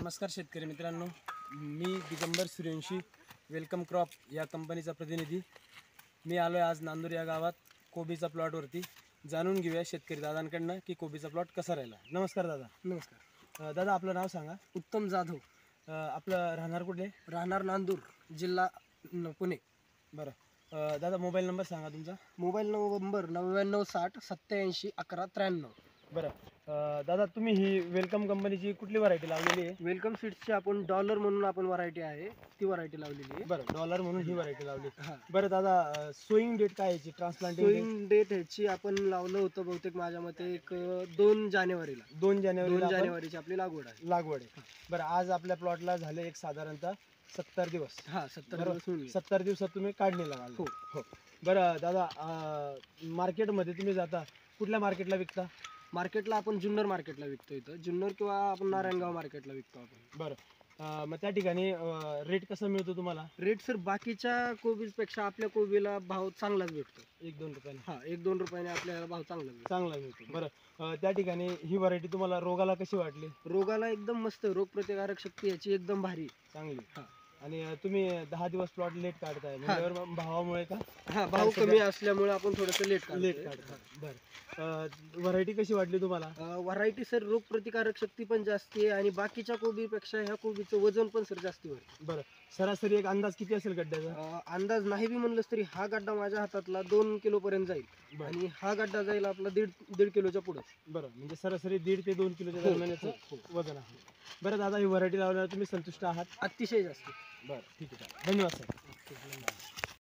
नमस्कार शेतकरी मित्रांनो, मी दिगंबर सूर्यवंशी वेलकम क्रॉप या कंपनीचा प्रतिनिधी। मी आलो आहे आज नांदूर या गावात कोबीचा प्लॉटवरती। जाणून घेऊया शेतकरी दादांकडनं की कोबीचा प्लॉट कसा राहिला। नमस्कार दादा। नमस्कार दादा, आपलं नाव सांगा। उत्तम जाधव, आपलं राहणार कुठले? राहणार नांदूर, जिल्हा पुणे। बरं दादा, मोबाईल नंबर सांगा तुमचा। Mobile number 9960871193। बरं दादा, तुम्ही ही वेलकम कंपनीची कुठली व्हरायटी लावलेली आहे? वेलकम सीड्सची आपण डॉलर म्हणून आपण व्हरायटी आहे ती व्हरायटी लावलेली आहे। बरं, डॉलर म्हणून ही व्हरायटी लावली। हां, बरं दादा, सोईंग डेट काय याची? ट्रान्सप्लांटिंग सोईंग डेट ह्याची आपण लावलं होतं बहुतेक माझ्या मते एक 2 जानेवारीला। 2 जानेवारीची आपली लागवड आहे। लागवड आहे। बरं, आज आपल्या प्लॉटला झाले एक साधारणतः 70 दिवस। हां, 70 बरोबर. दिवस होऊन गेले। 70 दिवसात तुम्ही काढणीला घाल. हो. हो. बरं दादा, मार्केटमध्ये तुम्ही जाता, कुठल्या मार्केटला विकता? मार्केटला आपण जुन्नर मार्केटला विकतो, इथं जुन्नर किंवा आपण नारायणगाव मार्केटला विकतो आपण। बरं मग त्या ठिकाणी रेट कसा मिळतो तुम्हाला? रेट सर बाकीच्या कोबीजपेक्षा आपल्या कोबीला भाव चांगलाच भेटतो। 1-2 रुपयाने? हां, 1-2 रुपयाने आपल्याला भाव चांगला भेटतो। चांगला मिळतो। बरं त्या ठिकाणी ही व्हरायटी तुम्हाला रोगाला कशी वाटली? रोगाला एकदम मस्त, रोगप्रतिकारक शक्ती याची एकदम भारी, चांगली। हां. आणि तुम्ही 10 दिवस प्लॉट लेट काढताय म्हणजे भावामुळे का? हां, भाव कमी असल्यामुळे आपण थोडंसं लेट काढताय। बरं व्हरायटी कशी वाटली तुम्हाला? व्हरायटी सर रोगप्रतिकारक शक्ती पण जास्त आहे आणि बाकीच्या कोबीपेक्षा ह्या कोबीचं वजन पण सर जास्ती वाटतं। बरं, सरासरी एक अंदाज किती असेल गड्ड्याचा? अंदाज नाही बी म्हणलंस तरी हा गड्डा माझ्या हातातला 2 किलो पर्यंत जाईल आणि हा गड्डा जाईल आपला 1.5 किलोच्या पुढे। बरं, म्हणजे सरासरी 1.5 ते 2 किलोच्या दरम्यान वजन आहे। बरं दादा, ही व्हरायटी लावल्यावर तुम्ही संतुष्ट आहात? अतिशय जास्त। बरं, ठीक आहे, धन्यवाद सर।